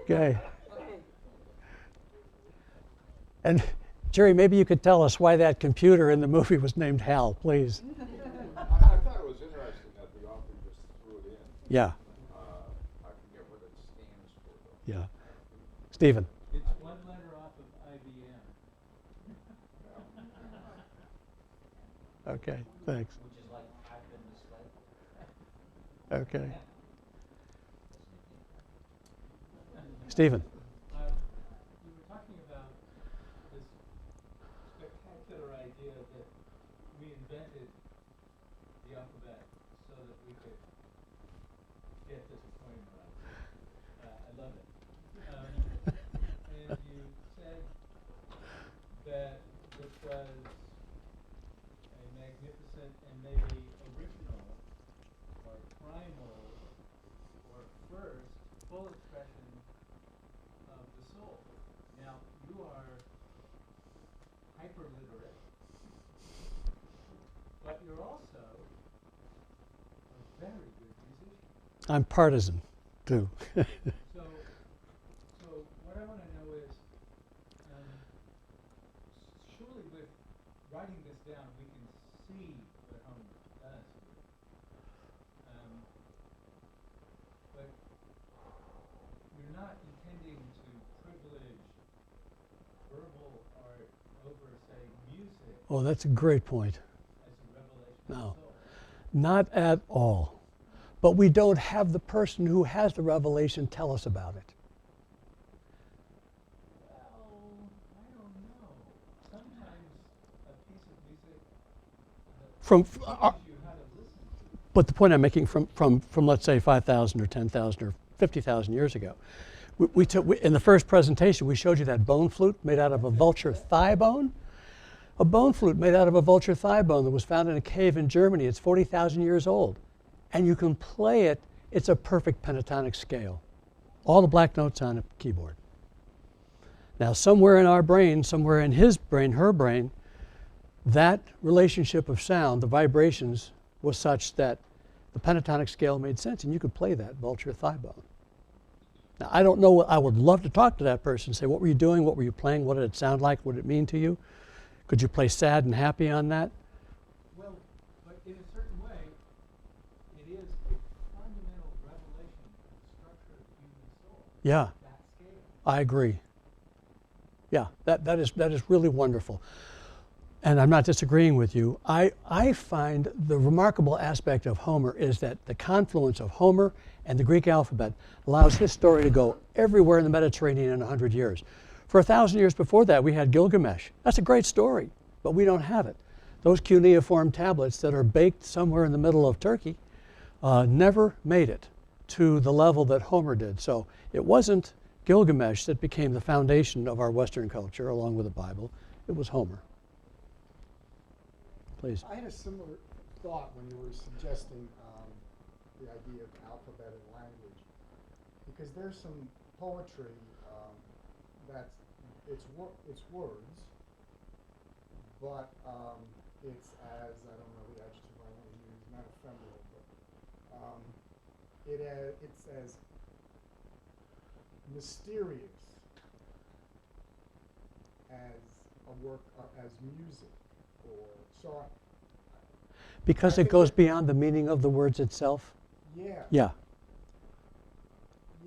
Okay. And Jerry, maybe you could tell us why that computer in the movie was named Hal, please. I thought it was interesting that the author just threw it in. Yeah. I forget what it stands for, though. Yeah. Stephen. It's one letter off of IBM. Okay, thanks. Which is like, I've been misled. Okay. Stephen. You were talking about this spectacular idea that we invented the alphabet so that we could get disappointed right. I love it. And you said that this was a magnificent and maybe original or primal or first full expression of the soul. Now, you are hyper-literate, but you're also a very good musician. I'm partisan, too. So what I want to know is, surely with writing this down, we can see what Homer does here. But you're not intending to privilege verbal art over, say, music Oh, that's a great point. as a revelation No. of soul. Not at all. But we don't have the person who has the revelation tell us about it. Well, I don't know. Sometimes a piece of music From, teaches you how to listen to it. but the point I'm making from let's say 5,000 or 10,000 or 50,000 years ago, in the first presentation we showed you that bone flute made out of a vulture thigh bone. A bone flute made out of a vulture thigh bone that was found in a cave in Germany. It's 40,000 years old. And you can play it. It's a perfect pentatonic scale. All the black notes on a keyboard. Now, somewhere in our brain, somewhere in his brain, her brain, that relationship of sound, the vibrations, was such that the pentatonic scale made sense, and you could play that vulture thigh bone. Now, I don't know. I would love to talk to that person, say, what were you doing? What were you playing? What did it sound like? What did it mean to you? Could you play sad and happy on that? Well, but in a certain way, it is a fundamental revelation of the structure of the human soul. Yeah, That scale. I agree. Yeah, that is really wonderful. And I'm not disagreeing with you. I find the remarkable aspect of Homer is that the confluence of Homer and the Greek alphabet allows his story to go everywhere in the Mediterranean in 100 years. For 1,000 years before that, we had Gilgamesh. That's a great story, but we don't have it. Those cuneiform tablets that are baked somewhere in the middle of Turkey never made it to the level that Homer did. So it wasn't Gilgamesh that became the foundation of our Western culture, along with the Bible. It was Homer. Please. I had a similar thought when you were suggesting the idea of alphabet and language, because there's some poetry that's it's words, but it's as, I don't know the adjective I want to use, not ephemeral, but it's as mysterious as a work as music. So Because it goes beyond the meaning of the words itself? yeah. Yeah.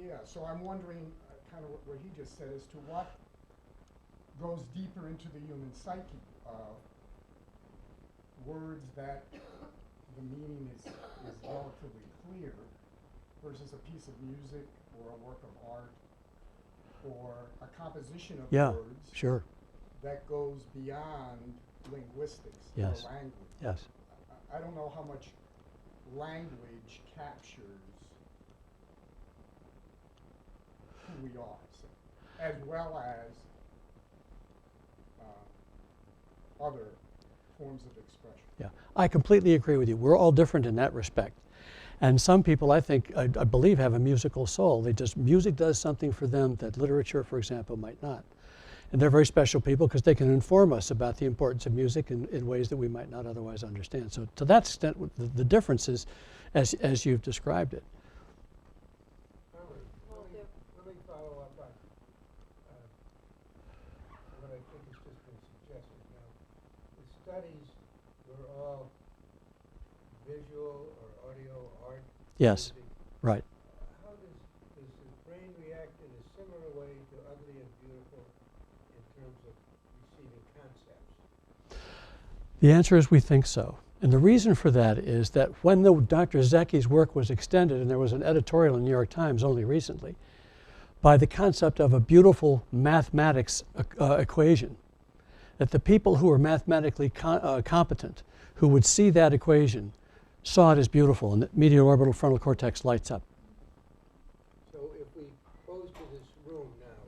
Yeah, so I'm wondering kind of what he just said as to what goes deeper into the human psyche. Words that the meaning is relatively clear versus a piece of music or a work of art or a composition of Yeah, words sure. that goes beyond linguistics Yes. or language. Yes. I don't know how much language captures who we are, so, as well as other forms of expression. Yeah, I completely agree with you. We're all different in that respect. And some people, I think, I believe, have a musical soul. Music does something for them that literature, for example, might not. And they're very special people because they can inform us about the importance of music in ways that we might not otherwise understand. So to that extent, the difference is as you've described it. Let me follow up on what I think has just been suggested. Now, the studies were all visual or audio art. Yes, music. right. How does the brain react in a similar way to ugly and beautiful in terms of receiving concepts? The answer is we think so. And the reason for that is that when Dr. Zecchi's work was extended, and there was an editorial in the New York Times only recently, by the concept of a beautiful mathematics equation, that the people who were mathematically competent, who would see that equation, saw it as beautiful, and the medial orbital frontal cortex lights up. So if we pose to this room now,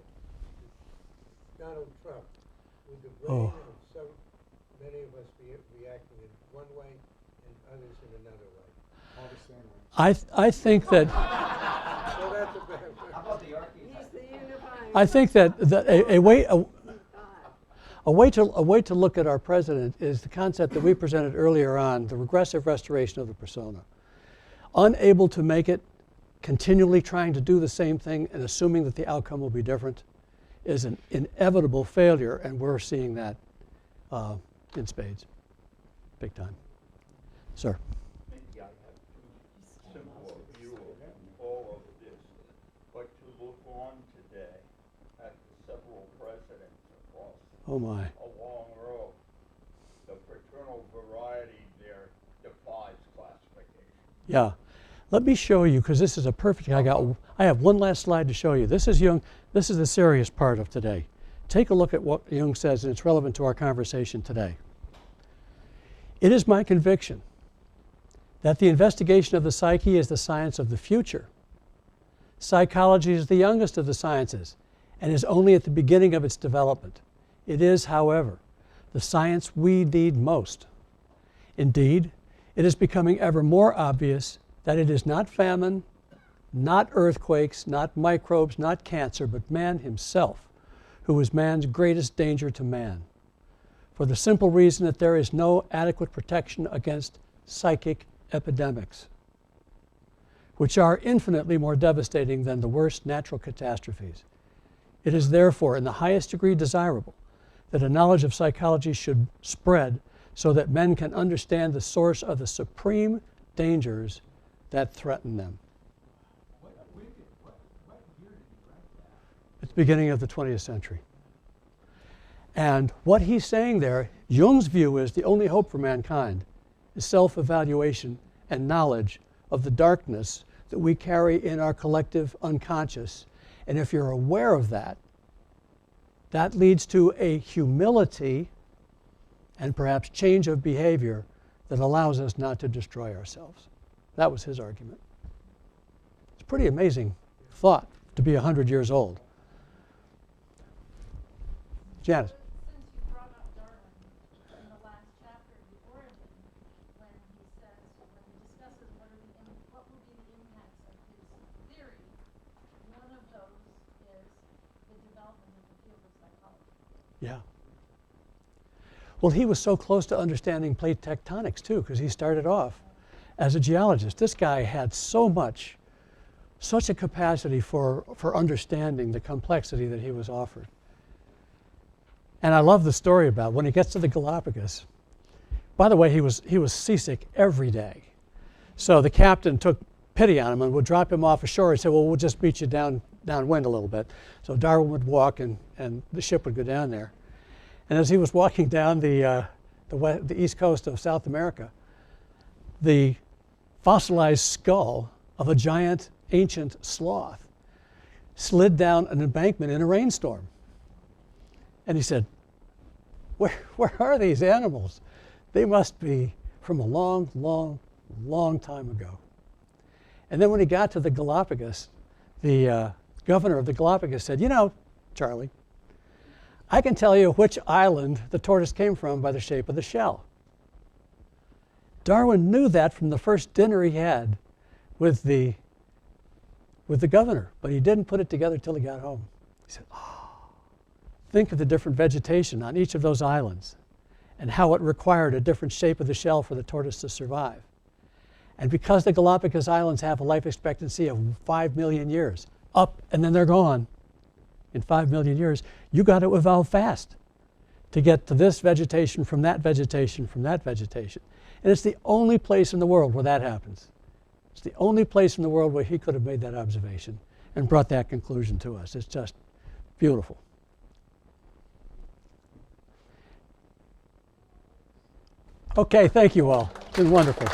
Donald Trump, would the brain of many of us be reacting in one way and others in another way? All the same way. I think that So that's a bad How about the Archetypes? He's the unifying. I think that a way to look at our president is the concept that we presented earlier on, the regressive restoration of the persona. Unable to make it, continually trying to do the same thing and assuming that the outcome will be different is an inevitable failure, and we're seeing that in spades, big time. Sir. Maybe I have too simple a view of all of this, but to look on today at the several presidents across Oh my. a long row, the fraternal variety there defies classification. Yeah. Let me show you, because this is a perfect, I have one last slide to show you. This is Jung, this is the serious part of today. Take a look at what Jung says, and it's relevant to our conversation today. It is my conviction that the investigation of the psyche is the science of the future. Psychology is the youngest of the sciences and is only at the beginning of its development. It is, however, the science we need most. Indeed, it is becoming ever more obvious that it is not famine, not earthquakes, not microbes, not cancer, but man himself who is man's greatest danger to man, for the simple reason that there is no adequate protection against psychic epidemics, which are infinitely more devastating than the worst natural catastrophes. It is therefore in the highest degree desirable that a knowledge of psychology should spread so that men can understand the source of the supreme dangers that threaten them. What year did you write that? It's the beginning of the 20th century. And what he's saying there, Jung's view is the only hope for mankind is self-evaluation and knowledge of the darkness that we carry in our collective unconscious. And if you're aware of that, that leads to a humility and perhaps change of behavior that allows us not to destroy ourselves. That was his argument. It's a pretty amazing thought to be 100 years old. Janice. Since you brought up Darwin, in the last chapter of The Origin, when he says, when he discusses what will be the impacts of his theory, one of those is the development of the field of psychology. Yeah. Well, he was so close to understanding plate tectonics too, because he started off as a geologist. This guy had such a capacity for understanding the complexity that he was offered. And I love the story about when he gets to the Galapagos. By the way, he was seasick every day. So the captain took pity on him and would drop him off ashore and say, well, we'll just meet you downwind a little bit. So Darwin would walk and the ship would go down there. And as he was walking down the east coast of South America, the fossilized skull of a giant ancient sloth slid down an embankment in a rainstorm. And he said, where are these animals? They must be from a long, long, long time ago. And then when he got to the Galapagos, the governor of the Galapagos said, you know, Charlie, I can tell you which island the tortoise came from by the shape of the shell. Darwin knew that from the first dinner he had with the governor, but he didn't put it together till he got home. He said, oh, think of the different vegetation on each of those islands and how it required a different shape of the shell for the tortoise to survive. And because the Galapagos Islands have a life expectancy of 5 million years, up and then they're gone in 5 million years, you got to evolve fast to get to this vegetation from that vegetation from that vegetation. And it's the only place in the world where that happens. It's the only place in the world where he could have made that observation and brought that conclusion to us. It's just beautiful. Okay, thank you all. It's been wonderful.